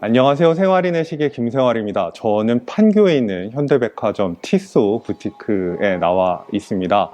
안녕하세요. 생활인의 시계 김생활입니다. 저는 판교에 있는 현대백화점 티소 부티크에 나와 있습니다.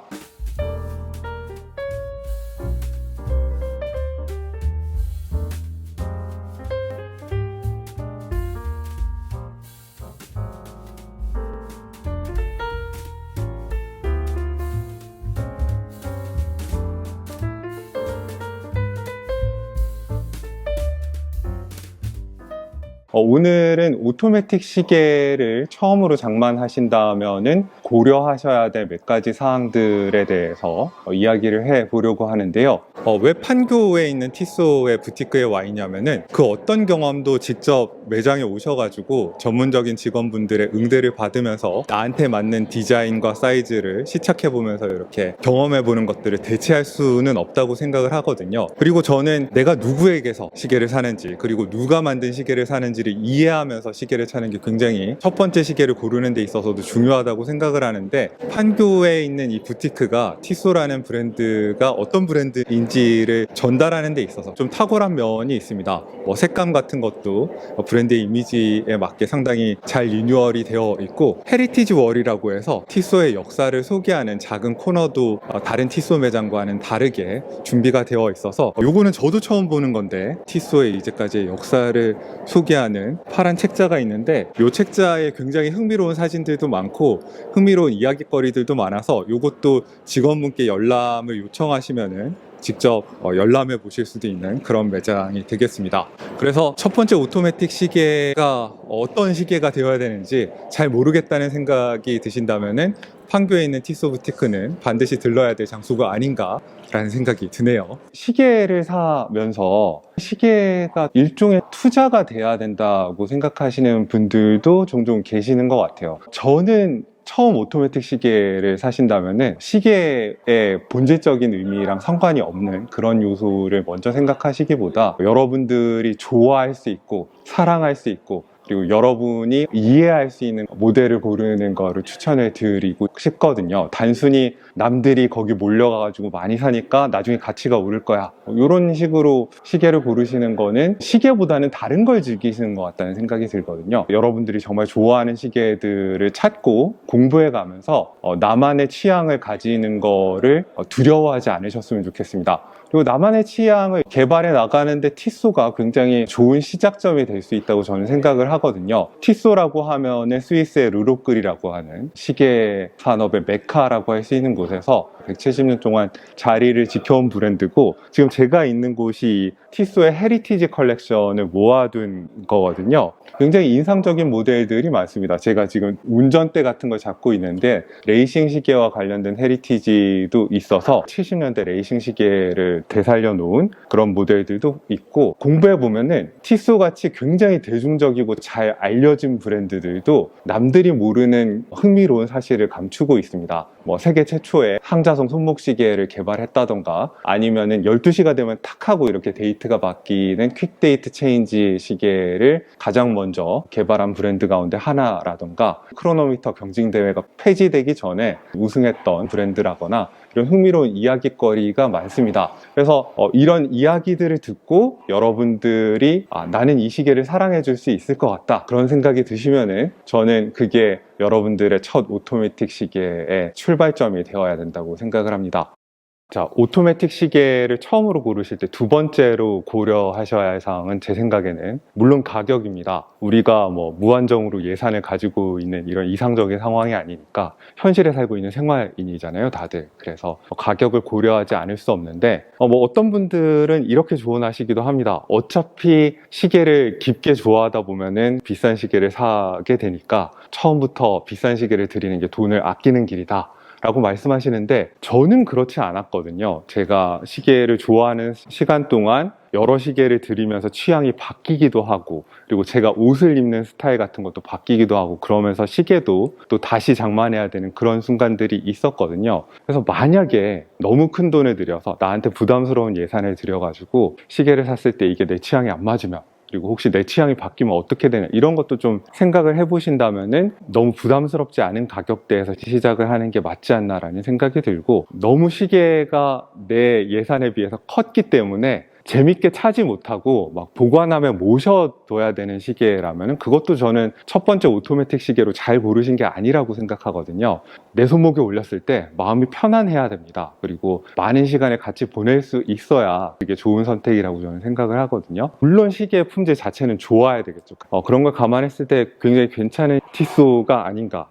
오늘은 오토매틱 시계를 처음으로 장만하신다면은 고려하셔야 될 몇 가지 사항들에 대해서 이야기를 해 보려고 하는데요. 왜 판교에 있는 티소의 부티크에 와 있냐면은 그 어떤 경험도 직접 매장에 오셔가지고 전문적인 직원분들의 응대를 받으면서 나한테 맞는 디자인과 사이즈를 시착해 보면서 이렇게 경험해 보는 것들을 대체할 수는 없다고 생각을 하거든요. 그리고 저는 내가 누구에게서 시계를 사는지, 그리고 누가 만든 시계를 사는지를 이해하면서 시계를 사는 게 굉장히 첫 번째 시계를 고르는 데 있어서도 중요하다고 생각을 하는데, 판교에 있는 이 부티크가 티소라는 브랜드가 어떤 브랜드인지를 전달하는 데 있어서 좀 탁월한 면이 있습니다. 색감 같은 것도 브랜드의 이미지에 맞게 상당히 잘 리뉴얼이 되어 있고, 헤리티지 월이라고 해서 티소의 역사를 소개하는 작은 코너도 다른 티소 매장과는 다르게 준비가 되어 있어서, 요거는 저도 처음 보는 건데, 티소의 이제까지의 역사를 소개하는 파란 책자가 있는데, 이 책자에 굉장히 흥미로운 사진들도 많고 흥미로운 이야기거리들도 많아서 요것도 직원분께 열람을 요청하시면은 직접 열람해 보실 수도 있는 그런 매장이 되겠습니다. 그래서 첫 번째 오토매틱 시계가 어떤 시계가 되어야 되는지 잘 모르겠다는 생각이 드신다면은 판교에 있는 티소 부티크는 반드시 들러야 될 장소가 아닌가라는 생각이 드네요. 시계를 사면서 시계가 일종의 투자가 돼야 된다고 생각하시는 분들도 종종 계시는 것 같아요. 저는 처음 오토매틱 시계를 사신다면은 시계의 본질적인 의미랑 상관이 없는 그런 요소를 먼저 생각하시기보다, 여러분들이 좋아할 수 있고 사랑할 수 있고 그리고 여러분이 이해할 수 있는 모델을 고르는 거를 추천을 드리고 싶거든요. 단순히 남들이 거기 몰려가가지고 많이 사니까 나중에 가치가 오를 거야, 이런 식으로 시계를 고르시는 거는 시계보다는 다른 걸 즐기시는 것 같다는 생각이 들거든요. 여러분들이 정말 좋아하는 시계들을 찾고 공부해 가면서 나만의 취향을 가지는 거를 두려워하지 않으셨으면 좋겠습니다. 그리고 나만의 취향을 개발해 나가는데 티소가 굉장히 좋은 시작점이 될 수 있다고 저는 생각을 하거든요. 티소라고 하면은 스위스의 르로끌이라고 하는 시계 산업의 메카라고 할 수 있는 곳에서 170년 동안 자리를 지켜온 브랜드고, 지금 제가 있는 곳이 티소의 헤리티지 컬렉션을 모아둔 거거든요. 굉장히 인상적인 모델들이 많습니다. 제가 지금 운전대 같은 걸 잡고 있는데 레이싱 시계와 관련된 헤리티지도 있어서 70년대 레이싱 시계를 되살려 놓은 그런 모델들도 있고, 공부해 보면은 티소 같이 굉장히 대중적이고 잘 알려진 브랜드들도 남들이 모르는 흥미로운 사실을 감추고 있습니다. 세계 최초의 항자성 손목시계를 개발했다던가, 아니면은 12시가 되면 탁 하고 이렇게 데이트가 바뀌는 퀵데이트 체인지 시계를 가장 먼저 개발한 브랜드 가운데 하나라던가, 크로노미터 경징대회가 폐지되기 전에 우승했던 브랜드라거나, 이런 흥미로운 이야기거리가 많습니다. 그래서 이런 이야기들을 듣고 여러분들이 나는 이 시계를 사랑해 줄 수 있을 것 같다, 그런 생각이 드시면은 저는 그게 여러분들의 첫 오토매틱 시계의 출발점이 되어야 된다고 생각을 합니다. 자, 오토매틱 시계를 처음으로 고르실 때 두 번째로 고려하셔야 할 사항은 제 생각에는 물론 가격입니다. 우리가 무한정으로 예산을 가지고 있는 이런 이상적인 상황이 아니니까 현실에 살고 있는 생활인이잖아요, 다들. 그래서 가격을 고려하지 않을 수 없는데, 어떤 분들은 이렇게 조언하시기도 합니다. 어차피 시계를 깊게 좋아하다 보면은 비싼 시계를 사게 되니까 처음부터 비싼 시계를 드리는 게 돈을 아끼는 길이다 라고 말씀하시는데, 저는 그렇지 않았거든요. 제가 시계를 좋아하는 시간 동안 여러 시계를 들이면서 취향이 바뀌기도 하고, 그리고 제가 옷을 입는 스타일 같은 것도 바뀌기도 하고, 그러면서 시계도 또 다시 장만해야 되는 그런 순간들이 있었거든요. 그래서 만약에 너무 큰 돈을 들여서 나한테 부담스러운 예산을 들여가지고 시계를 샀을 때 이게 내 취향이 안 맞으면, 그리고 혹시 내 취향이 바뀌면 어떻게 되냐, 이런 것도 좀 생각을 해보신다면은 너무 부담스럽지 않은 가격대에서 시작을 하는 게 맞지 않나라는 생각이 들고, 너무 시계가 내 예산에 비해서 컸기 때문에 재밌게 차지 못하고 막 보관함에 모셔둬야 되는 시계라면 그것도 저는 첫 번째 오토매틱 시계로 잘 고르신 게 아니라고 생각하거든요. 내 손목에 올렸을 때 마음이 편안해야 됩니다. 그리고 많은 시간을 같이 보낼 수 있어야 그게 좋은 선택이라고 저는 생각을 하거든요. 물론 시계의 품질 자체는 좋아야 되겠죠. 그런 걸 감안했을 때 굉장히 괜찮은 티소가 아닌가.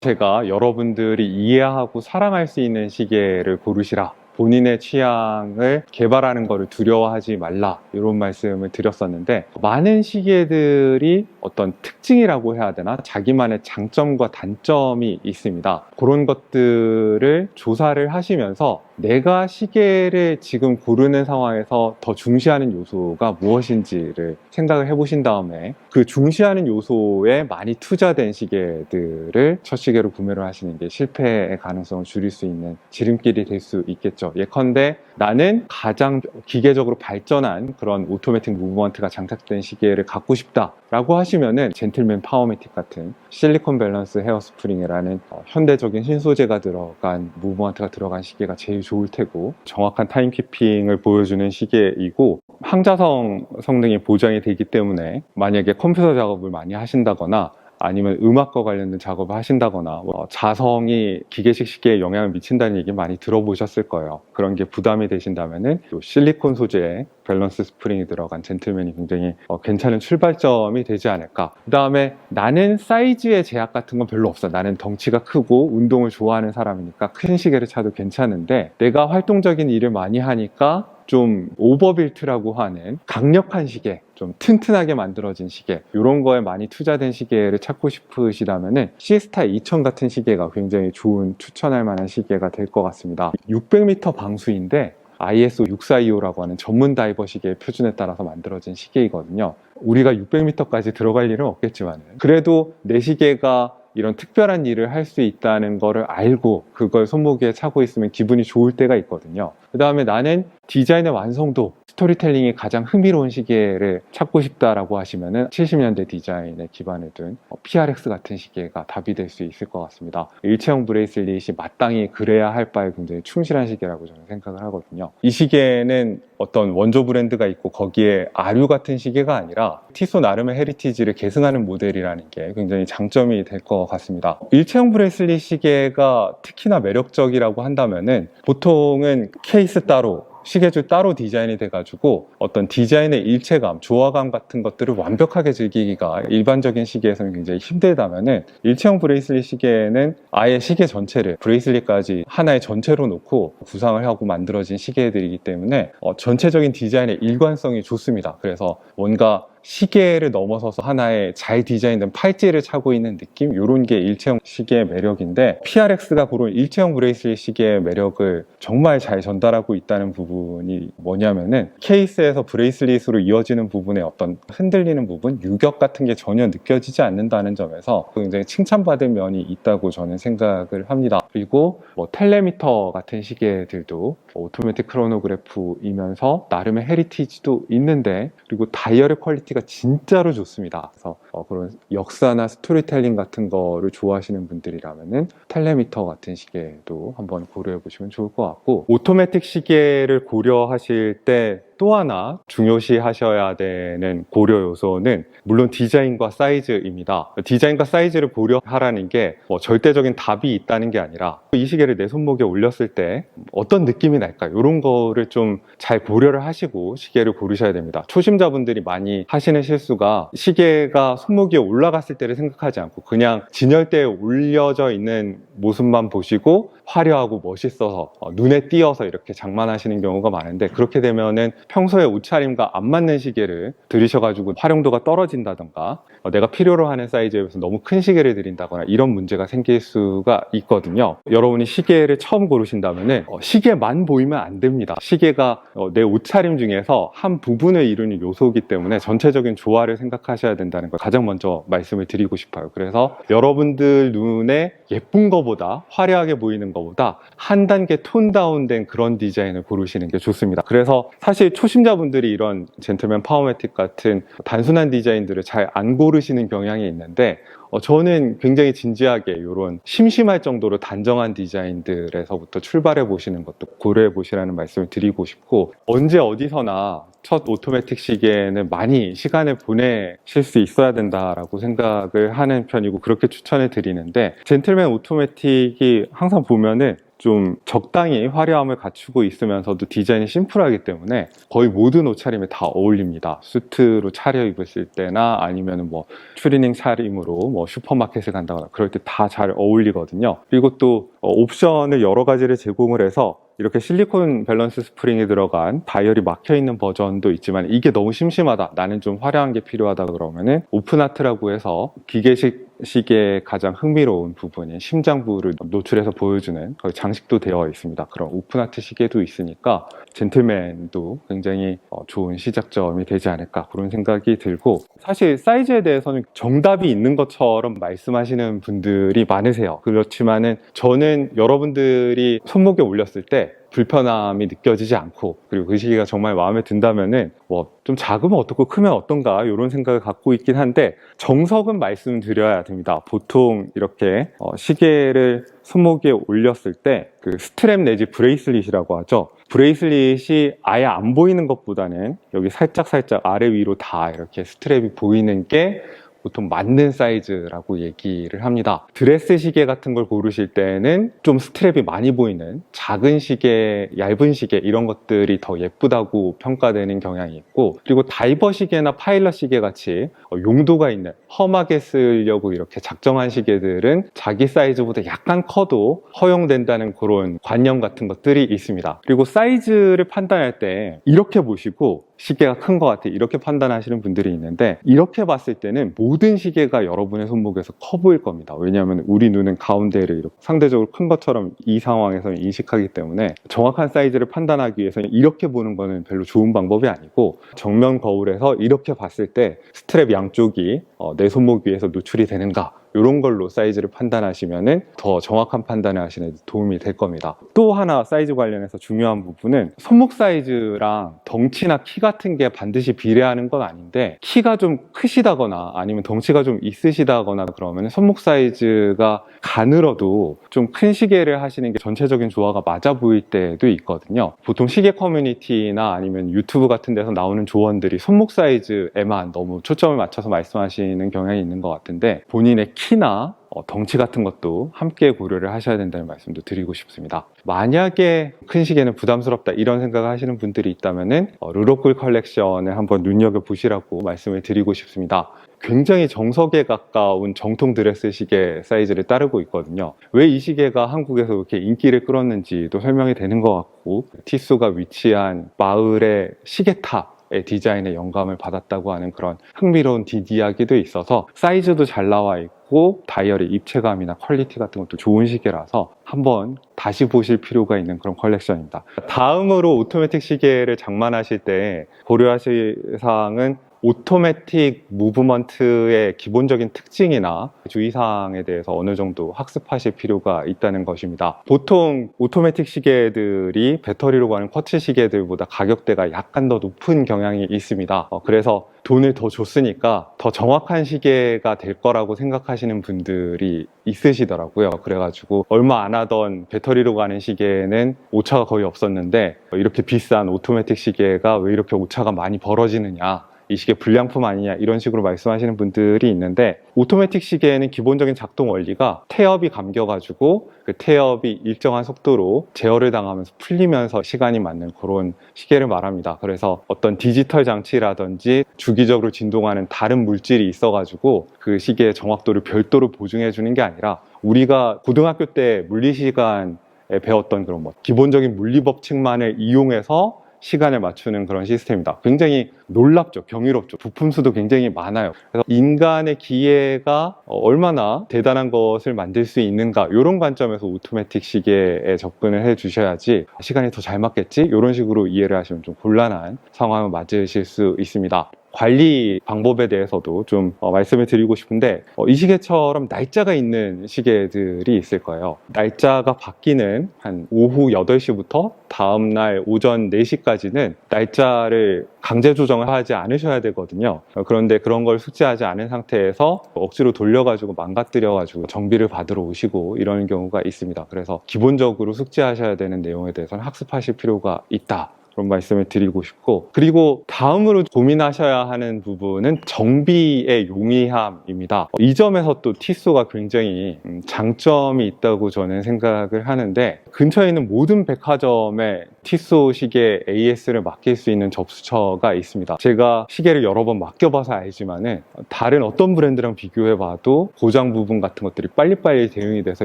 제가 여러분들이 이해하고 사랑할 수 있는 시계를 고르시라, 본인의 취향을 개발하는 것을 두려워하지 말라, 이런 말씀을 드렸었는데, 많은 시계들이 어떤 특징이라고 해야 되나, 자기만의 장점과 단점이 있습니다. 그런 것들을 조사를 하시면서 내가 시계를 지금 고르는 상황에서 더 중시하는 요소가 무엇인지를 생각을 해보신 다음에 그 중시하는 요소에 많이 투자된 시계들을 첫 시계로 구매를 하시는 게 실패의 가능성을 줄일 수 있는 지름길이 될 수 있겠죠. 예컨대 나는 가장 기계적으로 발전한 그런 오토매틱 무브먼트가 장착된 시계를 갖고 싶다 라고 하시면은 젠틀맨 파워매틱 같은 실리콘 밸런스 헤어스프링이라는 현대적인 신소재가 들어간 무브먼트가 들어간 시계가 제일 좋을 테고, 정확한 타임키핑을 보여주는 시계이고, 항자성 성능이 보장이 되기 때문에 만약에 컴퓨터 작업을 많이 하신다거나 아니면 음악과 관련된 작업을 하신다거나 자성이 기계식 시계에 영향을 미친다는 얘기 많이 들어보셨을 거예요. 그런 게 부담이 되신다면은 실리콘 소재의 밸런스 스프링이 들어간 젠틀맨이 굉장히 괜찮은 출발점이 되지 않을까. 그 다음에 나는 사이즈의 제약 같은 건 별로 없어. 나는 덩치가 크고 운동을 좋아하는 사람이니까 큰 시계를 차도 괜찮은데, 내가 활동적인 일을 많이 하니까 좀 오버빌트라고 하는 강력한 시계, 좀 튼튼하게 만들어진 시계, 이런 거에 많이 투자된 시계를 찾고 싶으시다면은 시스타 2000 같은 시계가 굉장히 좋은, 추천할 만한 시계가 될 것 같습니다. 600m 방수인데 ISO 6425라고 하는 전문 다이버 시계의 표준에 따라서 만들어진 시계이거든요. 우리가 600m까지 들어갈 일은 없겠지만 그래도 내 시계가 이런 특별한 일을 할 수 있다는 거를 알고 그걸 손목에 차고 있으면 기분이 좋을 때가 있거든요. 그 다음에 나는 디자인의 완성도, 스토리텔링이 가장 흥미로운 시계를 찾고 싶다라고 하시면은 70년대 디자인에 기반을 둔 PRX 같은 시계가 답이 될 수 있을 것 같습니다. 일체형 브레이슬릿이 마땅히 그래야 할 바에 굉장히 충실한 시계라고 저는 생각을 하거든요. 이 시계는 어떤 원조 브랜드가 있고 거기에 아류 같은 시계가 아니라 티소 나름의 헤리티지를 계승하는 모델이라는 게 굉장히 장점이 될 것 같습니다. 일체형 브레이슬릿 시계가 특히나 매력적이라고 한다면은 보통은 케이스 따로, 시계줄 따로 디자인이 돼가지고 어떤 디자인의 일체감, 조화감 같은 것들을 완벽하게 즐기기가 일반적인 시계에서는 굉장히 힘들다면은, 일체형 브레이슬릿 시계는 아예 시계 전체를, 브레이슬릿까지 하나의 전체로 놓고 구상을 하고 만들어진 시계들이기 때문에 전체적인 디자인의 일관성이 좋습니다. 그래서 뭔가 시계를 넘어서서 하나의 잘 디자인된 팔찌를 차고 있는 느낌, 이런 게 일체형 시계의 매력인데, PRX가 그런 일체형 브레이슬릿 시계의 매력을 정말 잘 전달하고 있다는 부분이 뭐냐면은, 케이스에서 브레이슬릿으로 이어지는 부분에 어떤 흔들리는 부분, 유격 같은 게 전혀 느껴지지 않는다는 점에서 굉장히 칭찬받을 면이 있다고 저는 생각을 합니다. 그리고 텔레미터 같은 시계들도 오토매틱 크로노그래프이면서 나름의 헤리티지도 있는데, 그리고 다이얼의 퀄리티가 진짜로 좋습니다. 그래서 그런 역사나 스토리텔링 같은 거를 좋아하시는 분들이라면은 텔레미터 같은 시계도 한번 고려해 보시면 좋을 것 같고, 오토매틱 시계를 고려하실 때 또 하나 중요시 하셔야 되는 고려 요소는 물론 디자인과 사이즈입니다. 디자인과 사이즈를 고려하라는 게 절대적인 답이 있다는 게 아니라, 이 시계를 내 손목에 올렸을 때 어떤 느낌이 날까, 이런 거를 좀 잘 고려를 하시고 시계를 고르셔야 됩니다. 초심자분들이 많이 하시는 실수가, 시계가 손목에 올라갔을 때를 생각하지 않고 그냥 진열대에 올려져 있는 모습만 보시고 화려하고 멋있어서 눈에 띄어서 이렇게 장만하시는 경우가 많은데, 그렇게 되면은 평소에 옷차림과 안 맞는 시계를 들이셔가지고 활용도가 떨어진다던가 내가 필요로 하는 사이즈에 비해서 너무 큰 시계를 들인다거나 이런 문제가 생길 수가 있거든요. 여러분이 시계를 처음 고르신다면은 시계만 보이면 안 됩니다. 시계가 내 옷차림 중에서 한 부분을 이루는 요소이기 때문에 전체적인 조화를 생각하셔야 된다는 걸 가장 먼저 말씀을 드리고 싶어요. 그래서 여러분들 눈에 예쁜 거보다, 화려하게 보이는 거보다 한 단계 톤 다운된 그런 디자인을 고르시는 게 좋습니다. 그래서 사실 초심자분들이 이런 젠틀맨 파워매틱 같은 단순한 디자인들을 잘 안 고르시는 경향이 있는데 저는 굉장히 진지하게 이런 심심할 정도로 단정한 디자인들에서부터 출발해 보시는 것도 고려해 보시라는 말씀을 드리고 싶고, 언제 어디서나 첫 오토매틱 시계는 많이 시간을 보내실 수 있어야 된다라고 생각을 하는 편이고 그렇게 추천을 드리는데, 젠틀맨 오토매틱이 항상 보면은 좀 적당히 화려함을 갖추고 있으면서도 디자인이 심플하기 때문에 거의 모든 옷차림에 다 어울립니다. 수트로 차려입으실 때나 아니면 뭐 추리닝 차림으로 뭐 슈퍼마켓을 간다거나 그럴 때 다 잘 어울리거든요. 그리고 또 옵션을 여러 가지를 제공을 해서 이렇게 실리콘 밸런스 스프링이 들어간 다이얼이 막혀있는 버전도 있지만, 이게 너무 심심하다, 나는 좀 화려한 게 필요하다 그러면은 오픈하트라고 해서 기계식 시계의 가장 흥미로운 부분인 심장부를 노출해서 보여주는 장식도 되어 있습니다. 그런 오픈하트 시계도 있으니까 젠틀맨도 굉장히 좋은 시작점이 되지 않을까, 그런 생각이 들고, 사실 사이즈에 대해서는 정답이 있는 것처럼 말씀하시는 분들이 많으세요. 그렇지만은 저는 여러분들이 손목에 올렸을 때 불편함이 느껴지지 않고, 그리고 그 시계가 정말 마음에 든다면은 뭐 좀 작으면 어떻고 크면 어떤가 이런 생각을 갖고 있긴 한데, 정석은 말씀드려야 됩니다. 보통 이렇게 시계를 손목에 올렸을 때 그 스트랩 내지 브레이슬릿이라고 하죠. 브레이슬릿이 아예 안 보이는 것보다는 여기 살짝 아래 위로 다 이렇게 스트랩이 보이는 게 보통 맞는 사이즈라고 얘기를 합니다. 드레스 시계 같은 걸 고르실 때는 좀 스트랩이 많이 보이는 작은 시계, 얇은 시계 이런 것들이 더 예쁘다고 평가되는 경향이 있고, 그리고 다이버 시계나 파일럿 시계 같이 용도가 있는 험하게 쓰려고 이렇게 작정한 시계들은 자기 사이즈보다 약간 커도 허용된다는 그런 관념 같은 것들이 있습니다. 그리고 사이즈를 판단할 때 이렇게 보시고 시계가 큰 것 같아 이렇게 판단하시는 분들이 있는데, 이렇게 봤을 때는 모든 시계가 여러분의 손목에서 커 보일 겁니다. 왜냐하면 우리 눈은 가운데를 이렇게 상대적으로 큰 것처럼 이 상황에서는 인식하기 때문에 정확한 사이즈를 판단하기 위해서는 이렇게 보는 거는 별로 좋은 방법이 아니고, 정면 거울에서 이렇게 봤을 때 스트랩 양쪽이 내 손목 위에서 노출이 되는가, 이런 걸로 사이즈를 판단하시면은 더 정확한 판단을 하시는 데 도움이 될 겁니다. 또 하나 사이즈 관련해서 중요한 부분은 손목 사이즈랑 덩치나 키 같은 게 반드시 비례하는 건 아닌데, 키가 좀 크시다거나 아니면 덩치가 좀 있으시다거나 그러면 손목 사이즈가 가늘어도 좀 큰 시계를 하시는 게 전체적인 조화가 맞아 보일 때도 있거든요. 보통 시계 커뮤니티나 아니면 유튜브 같은 데서 나오는 조언들이 손목 사이즈에만 너무 초점을 맞춰서 말씀하시는 경향이 있는 것 같은데, 본인의 키나 덩치 같은 것도 함께 고려를 하셔야 된다는 말씀도 드리고 싶습니다. 만약에 큰 시계는 부담스럽다 이런 생각을 하시는 분들이 있다면은 르로쿨 컬렉션을 한번 눈여겨보시라고 말씀을 드리고 싶습니다. 굉장히 정석에 가까운 정통 드레스 시계 사이즈를 따르고 있거든요. 왜 이 시계가 한국에서 이렇게 인기를 끌었는지도 설명이 되는 것 같고, 티수가 위치한 마을의 시계탑의 디자인에 영감을 받았다고 하는 그런 흥미로운 뒷이야기도 있어서 사이즈도 잘 나와 있고 다이얼의 입체감이나 퀄리티 같은 것도 좋은 시계라서 한번 다시 보실 필요가 있는 그런 컬렉션입니다. 다음으로 오토매틱 시계를 장만하실 때 고려하실 사항은 오토매틱 무브먼트의 기본적인 특징이나 주의사항에 대해서 어느 정도 학습하실 필요가 있다는 것입니다. 보통 오토매틱 시계들이 배터리로 가는 쿼츠 시계들보다 가격대가 약간 더 높은 경향이 있습니다. 그래서 돈을 더 줬으니까 더 정확한 시계가 될 거라고 생각하시는 분들이 있으시더라고요. 그래가지고 얼마 안 하던 배터리로 가는 시계는 오차가 거의 없었는데 이렇게 비싼 오토매틱 시계가 왜 이렇게 오차가 많이 벌어지느냐, 이 시계 불량품 아니냐, 이런 식으로 말씀하시는 분들이 있는데, 오토매틱 시계에는 기본적인 작동 원리가 태엽이 감겨가지고 그 태엽이 일정한 속도로 제어를 당하면서 풀리면서 시간이 맞는 그런 시계를 말합니다. 그래서 어떤 디지털 장치라든지 주기적으로 진동하는 다른 물질이 있어가지고 그 시계의 정확도를 별도로 보증해 주는 게 아니라, 우리가 고등학교 때 물리 시간에 배웠던 그런 기본적인 물리 법칙만을 이용해서 시간을 맞추는 그런 시스템입니다. 굉장히 놀랍죠. 경이롭죠. 부품 수도 굉장히 많아요. 그래서 인간의 기회가 얼마나 대단한 것을 만들 수 있는가, 이런 관점에서 오토매틱 시계에 접근을 해 주셔야지 시간이 더 잘 맞겠지? 이런 식으로 이해를 하시면 좀 곤란한 상황을 맞으실 수 있습니다. 관리 방법에 대해서도 좀 말씀을 드리고 싶은데, 이 시계처럼 날짜가 있는 시계들이 있을 거예요. 날짜가 바뀌는 한 오후 8시부터 다음날 오전 4시까지는 날짜를 강제 조정을 하지 않으셔야 되거든요. 그런데 그런 걸 숙지하지 않은 상태에서 억지로 돌려가지고 망가뜨려가지고 정비를 받으러 오시고 이런 경우가 있습니다. 그래서 기본적으로 숙지하셔야 되는 내용에 대해서는 학습하실 필요가 있다, 그런 말씀을 드리고 싶고, 그리고 다음으로 고민하셔야 하는 부분은 정비의 용이함입니다. 이 점에서 또 티소가 굉장히 장점이 있다고 저는 생각을 하는데, 근처에 있는 모든 백화점에 티소 시계 AS를 맡길 수 있는 접수처가 있습니다. 제가 시계를 여러 번 맡겨봐서 알지만은 다른 어떤 브랜드랑 비교해봐도 고장 부분 같은 것들이 빨리빨리 대응이 돼서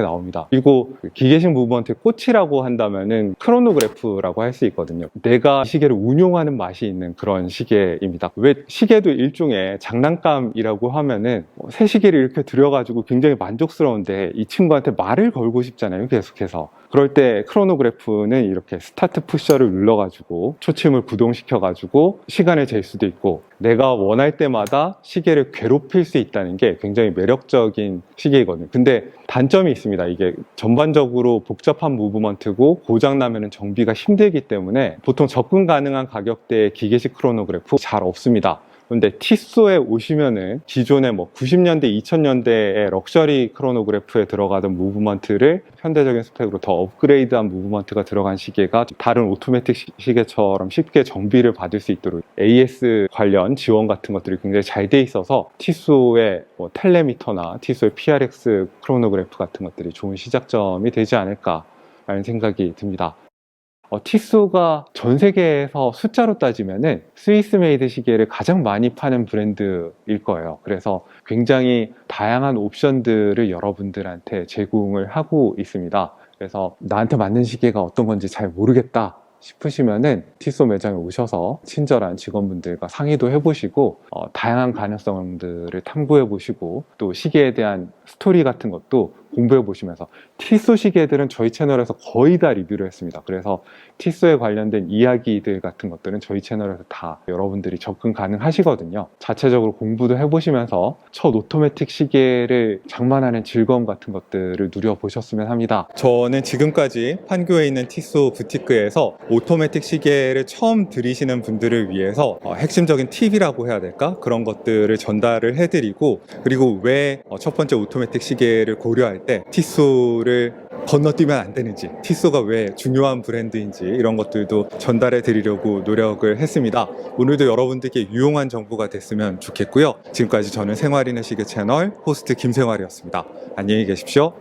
나옵니다. 그리고 기계식 무브먼트의 꽃이라고 한다면은 크로노그래프라고 할 수 있거든요. 내가 시계를 운용하는 맛이 있는 그런 시계입니다. 왜 시계도 일종의 장난감이라고 하면은 새 시계를 이렇게 들여가지고 굉장히 만족스러운데 이 친구한테 말을 걸고 싶잖아요, 계속해서. 그럴 때 크로노그래프는 이렇게 스타트 푸셔를 눌러가지고 초침을 구동시켜가지고 시간을 잴 수도 있고, 내가 원할 때마다 시계를 괴롭힐 수 있다는 게 굉장히 매력적인 시계이거든요. 근데 단점이 있습니다. 이게 전반적으로 복잡한 무브먼트고 고장나면 정비가 힘들기 때문에 보통 접근 가능한 가격대의 기계식 크로노그래프 잘 없습니다. 근데 티소에 오시면은 기존의 90년대, 2000년대의 럭셔리 크로노그래프에 들어가던 무브먼트를 현대적인 스펙으로 더 업그레이드한 무브먼트가 들어간 시계가 다른 오토매틱 시계처럼 쉽게 정비를 받을 수 있도록 AS 관련 지원 같은 것들이 굉장히 잘 돼 있어서 티소의 텔레미터나 티소의 PRX 크로노그래프 같은 것들이 좋은 시작점이 되지 않을까라는 생각이 듭니다. 티소가 전 세계에서 숫자로 따지면은 스위스 메이드 시계를 가장 많이 파는 브랜드일 거예요. 그래서 굉장히 다양한 옵션들을 여러분들한테 제공을 하고 있습니다. 그래서 나한테 맞는 시계가 어떤 건지 잘 모르겠다 싶으시면은 티소 매장에 오셔서 친절한 직원분들과 상의도 해보시고 다양한 가능성들을 탐구해 보시고, 또 시계에 대한 스토리 같은 것도 공부해 보시면서, 티소 시계들은 저희 채널에서 거의 다 리뷰를 했습니다. 그래서 티소에 관련된 이야기들 같은 것들은 저희 채널에서 다 여러분들이 접근 가능하시거든요. 자체적으로 공부도 해보시면서 첫 오토매틱 시계를 장만하는 즐거움 같은 것들을 누려보셨으면 합니다. 저는 지금까지 판교에 있는 티소 부티크에서 오토매틱 시계를 처음 들이시는 분들을 위해서 핵심적인 팁이라고 해야 될까? 그런 것들을 전달을 해드리고, 그리고 왜 첫 번째 오토매틱 시계를 고려할 때 티소를 건너뛰면 안 되는지, 티소가 왜 중요한 브랜드인지 이런 것들도 전달해 드리려고 노력을 했습니다. 오늘도 여러분들께 유용한 정보가 됐으면 좋겠고요. 지금까지 저는 생활인의 시계 채널 호스트 김생활이었습니다. 안녕히 계십시오.